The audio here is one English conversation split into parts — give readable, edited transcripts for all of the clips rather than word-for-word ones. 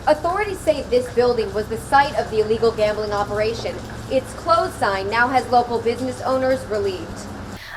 Authorities say this building was the site of the illegal gambling operation. Its closed sign now has local business owners relieved.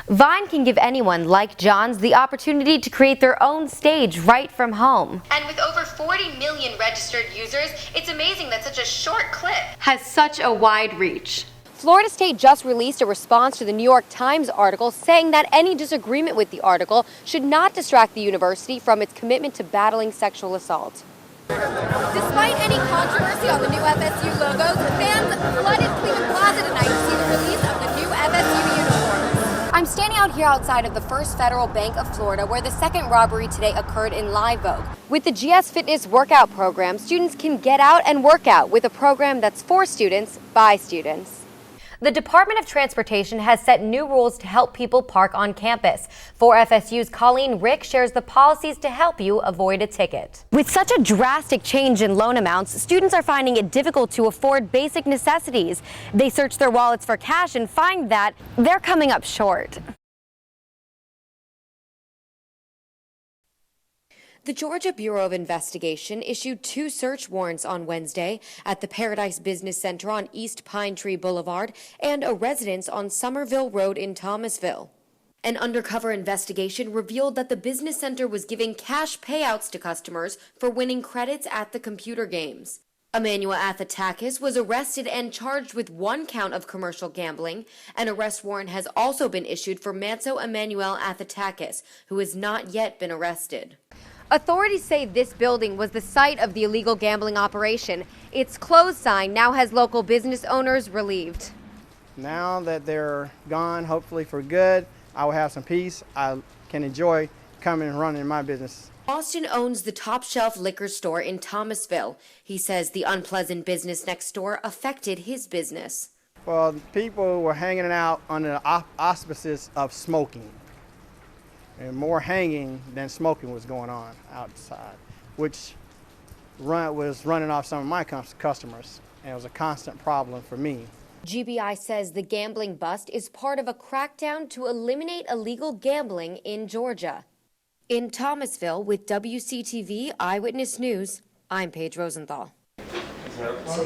Vine can give anyone like Johns the opportunity to create their own stage right from home. And with over 40 million registered users, it's amazing that such a short clip has such a wide reach. Florida State just released a response to the New York Times article saying that any disagreement with the article should not distract the university from its commitment to battling sexual assault. Despite any controversy on the new FSU logos, fans flooded Cleveland Plaza tonight to see the release of the new FSU uniforms. I'm standing out here outside of the First Federal Bank of Florida, where the second robbery today occurred in Live Oak. With the GS Fitness workout program, students can get out and work out with a program that's for students, by students. The Department of Transportation has set new rules to help people park on campus. 4FSU's Colleen Rick shares the policies to help you avoid a ticket. With such a drastic change in loan amounts, students are finding it difficult to afford basic necessities. They search their wallets for cash and find that they're coming up short. The Georgia Bureau of Investigation issued 2 search warrants on Wednesday at the Paradise Business Center on East Pine Tree Boulevard and a residence on Somerville Road in Thomasville. An undercover investigation revealed that the business center was giving cash payouts to customers for winning credits at the computer games. Emmanuel Athatakis was arrested and charged with 1 count of commercial gambling. An arrest warrant has also been issued for Manso Emmanuel Athatakis, who has not yet been arrested. Authorities say this building was the site of the illegal gambling operation. Its closed sign now has local business owners relieved. Now that they're gone, hopefully for good, I will have some peace. I can enjoy coming and running my business. Austin owns the Top Shelf liquor store in Thomasville. He says the unpleasant business next door affected his business. Well, people were hanging out under the auspices of smoking. And more hanging than smoking was going on outside, which was running off some of my customers, and it was a constant problem for me. GBI says the gambling bust is part of a crackdown to eliminate illegal gambling in Georgia. In Thomasville, with WCTV Eyewitness News, I'm Paige Rosenthal.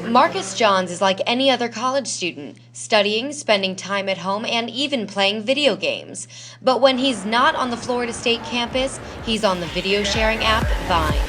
Marcus Johns is like any other college student, studying, spending time at home, and even playing video games. But when he's not on the Florida State campus, he's on the video sharing app Vine.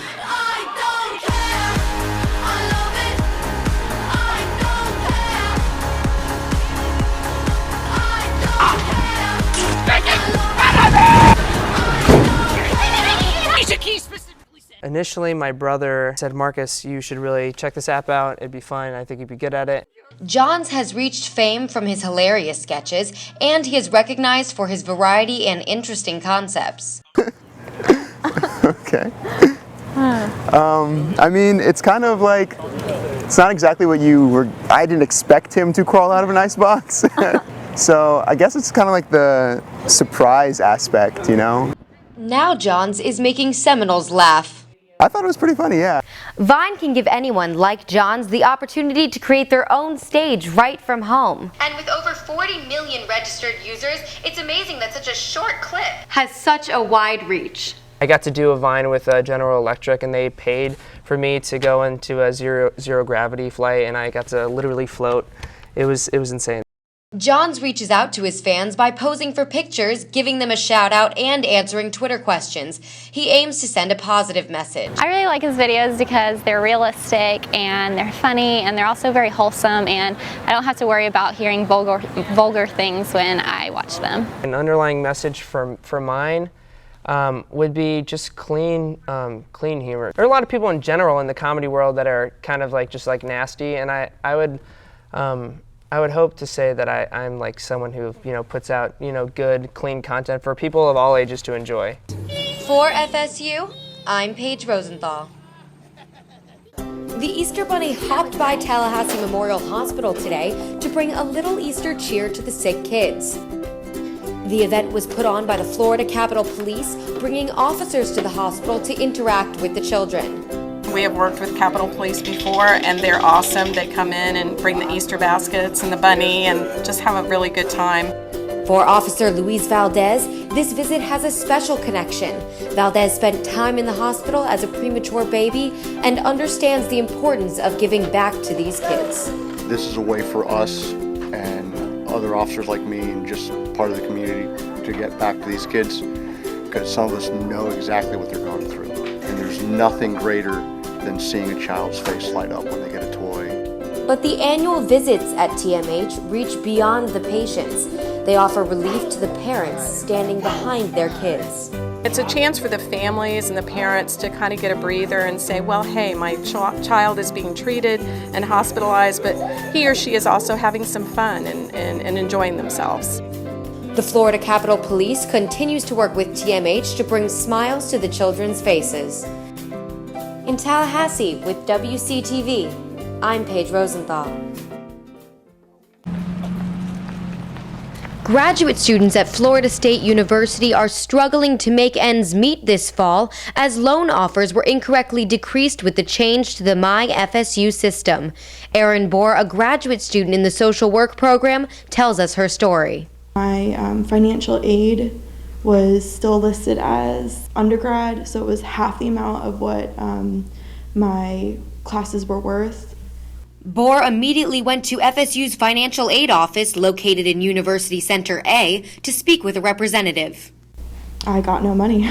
Initially, my brother said, Marcus, you should really check this app out. It'd be fun. I think you'd be good at it. Johns has reached fame from his hilarious sketches, and he is recognized for his variety and interesting concepts. Okay. I mean, it's kind of like, it's not exactly what I didn't expect him to crawl out of an icebox. So I guess it's kind of like the surprise aspect, you know? Now Johns is making Seminoles laugh. I thought it was pretty funny, yeah. Vine can give anyone like Johns the opportunity to create their own stage right from home. And with over 40 million registered users, it's amazing that such a short clip has such a wide reach. I got to do a Vine with General Electric, and they paid for me to go into a zero gravity flight, and I got to literally float. It was insane. Johns reaches out to his fans by posing for pictures, giving them a shout out, and answering Twitter questions. He aims to send a positive message. I really like his videos because they're realistic and they're funny and they're also very wholesome, and I don't have to worry about hearing vulgar things when I watch them. An underlying message for mine would be just clean humor. There are a lot of people in general in the comedy world that are kind of like just like nasty, and I would hope to say that I'm like someone who, puts out, good, clean content for people of all ages to enjoy. For FSU, I'm Paige Rosenthal. The Easter Bunny hopped by Tallahassee Memorial Hospital today to bring a little Easter cheer to the sick kids. The event was put on by the Florida Capitol Police, bringing officers to the hospital to interact with the children. We have worked with Capitol Police before, and they're awesome. They come in and bring the Easter baskets and the bunny and just have a really good time. For Officer Luis Valdez, this visit has a special connection. Valdez spent time in the hospital as a premature baby and understands the importance of giving back to these kids. This is a way for us and other officers like me and just part of the community to get back to these kids, because some of us know exactly what they're going through. And there's nothing greater than seeing a child's face light up when they get a toy. But the annual visits at TMH reach beyond the patients. They offer relief to the parents standing behind their kids. It's a chance for the families and the parents to kind of get a breather and say, well, hey, my child is being treated and hospitalized, but he or she is also having some fun and enjoying themselves. The Florida Capitol Police continues to work with TMH to bring smiles to the children's faces. In Tallahassee with WCTV, I'm Paige Rosenthal. Graduate students at Florida State University are struggling to make ends meet this fall as loan offers were incorrectly decreased with the change to the MyFSU system. Erin Bohr, a graduate student in the social work program, tells us her story. My financial aid was still listed as undergrad, so it was half the amount of what my classes were worth. Bohr immediately went to FSU's financial aid office located in University Center A to speak with a representative. I got no money.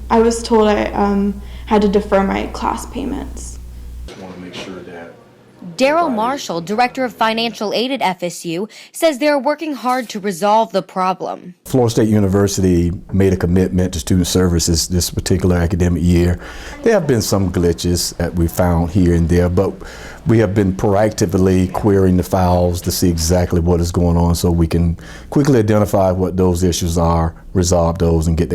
I was told I had to defer my class payments. Daryl Marshall, director of financial aid at FSU, says they're working hard to resolve the problem. Florida State University made a commitment to student services this particular academic year. There have been some glitches that we found here and there, but we have been proactively querying the files to see exactly what is going on so we can quickly identify what those issues are, resolve those, and get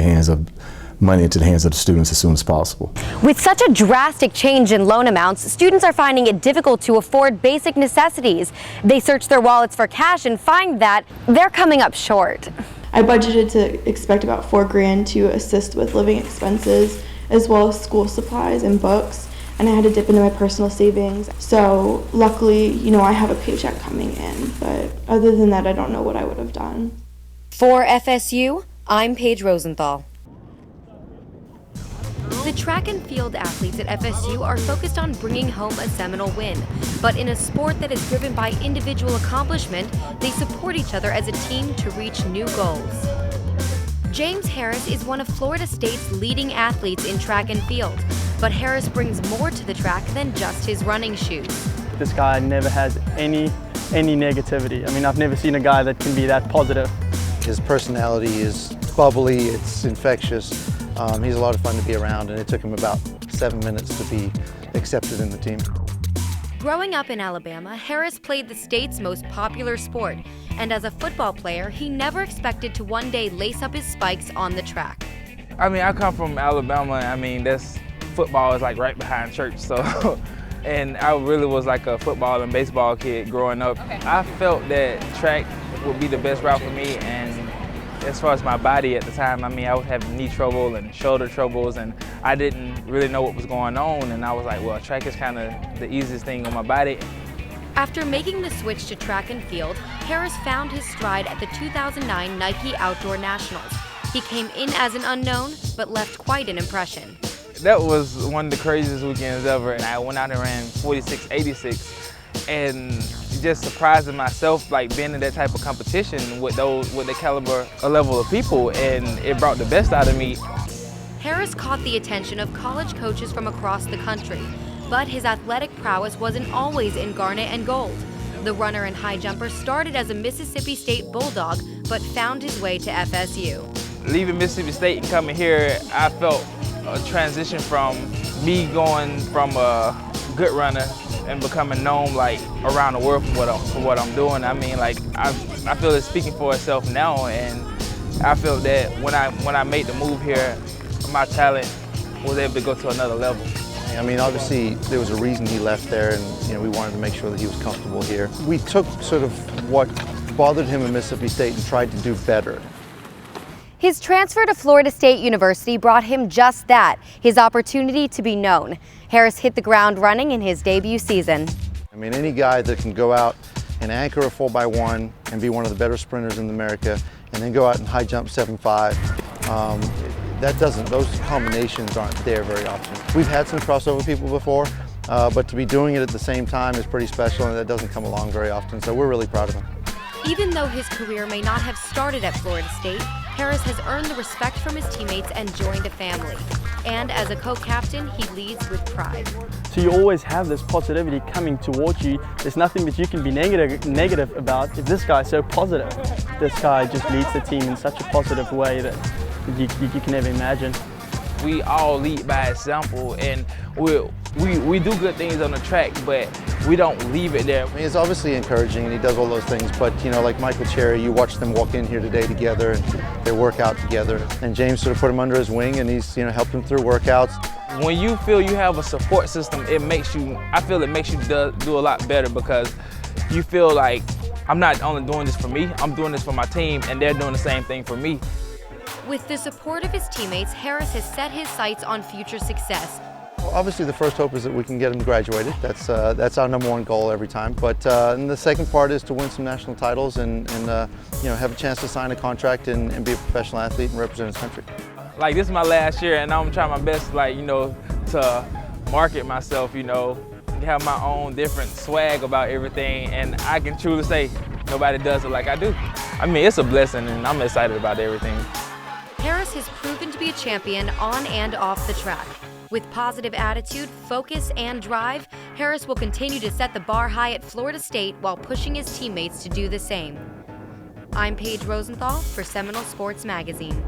money into the hands of the students as soon as possible. With such a drastic change in loan amounts, students are finding it difficult to afford basic necessities. They search their wallets for cash and find that they're coming up short. I budgeted to expect about $4,000 to assist with living expenses as well as school supplies and books, and I had to dip into my personal savings. So luckily, I have a paycheck coming in, but other than that, I don't know what I would have done. For FSU, I'm Paige Rosenthal. The track and field athletes at FSU are focused on bringing home a seminal win. But in a sport that is driven by individual accomplishment, they support each other as a team to reach new goals. James Harris is one of Florida State's leading athletes in track and field. But Harris brings more to the track than just his running shoes. This guy never has any negativity. I mean, I've never seen a guy that can be that positive. His personality is bubbly, it's infectious. He's a lot of fun to be around, and it took him about 7 minutes to be accepted in the team. Growing up in Alabama, Harris played the state's most popular sport, and as a football player, he never expected to one day lace up his spikes on the track. I mean, I come from Alabama. I mean, football is like right behind church, so. And I really was like a football and baseball kid growing up. I felt that track would be the best route for me, and as far as my body at the time, I mean, I was having knee trouble and shoulder troubles, and I didn't really know what was going on, and I was like, well, track is kind of the easiest thing on my body. After making the switch to track and field, Harris found his stride at the 2009 Nike Outdoor Nationals. He came in as an unknown, but left quite an impression. That was one of the craziest weekends ever, and I went out and ran 46.86, and just surprising myself, like being in that type of competition with the caliber, a level of people, and it brought the best out of me. Harris caught the attention of college coaches from across the country, but his athletic prowess wasn't always in garnet and gold. The runner and high jumper started as a Mississippi State Bulldog, but found his way to FSU. Leaving Mississippi State and coming here, I felt a transition from me going from a good runner and becoming known like around the world for what I'm doing. I mean, like I feel it's speaking for itself now, and I feel that when I made the move here, my talent was able to go to another level. I mean, obviously there was a reason he left there, and we wanted to make sure that he was comfortable here. We took sort of what bothered him in Mississippi State and tried to do better. His transfer to Florida State University brought him just that, his opportunity to be known. Harris hit the ground running in his debut season. I mean, any guy that can go out and anchor a 4x1 and be one of the better sprinters in America and then go out and high jump 7.5. Those combinations aren't there very often. We've had some crossover people before, but to be doing it at the same time is pretty special, and that doesn't come along very often, so we're really proud of him. Even though his career may not have started at Florida State, Harris has earned the respect from his teammates and joined a family. And as a co-captain, he leads with pride. So you always have this positivity coming towards you. There's nothing that you can be negative about. If this guy's so positive, this guy just leads the team in such a positive way that you can never imagine. We all lead by example, and we do good things on the track, but we don't leave it there. I mean, it's obviously encouraging, and he does all those things, but you know, like Michael Cherry, you watch them walk in here today together, and they work out together. And James sort of put him under his wing, and he's helped him through workouts. When you feel you have a support system, I feel it makes you do a lot better, because you feel like I'm not only doing this for me, I'm doing this for my team, and they're doing the same thing for me. With the support of his teammates, Harris has set his sights on future success. Well, obviously, the first hope is that we can get him graduated. That's our #1 goal every time. But and the second part is to win some national titles and have a chance to sign a contract and be a professional athlete and represent his country. Like, this is my last year, and I'm trying my best, to market myself, have my own different swag about everything, and I can truly say nobody does it like I do. I mean, it's a blessing, and I'm excited about everything. Harris has proven to be a champion on and off the track. With positive attitude, focus, and drive, Harris will continue to set the bar high at Florida State while pushing his teammates to do the same. I'm Paige Rosenthal for Seminole Sports Magazine.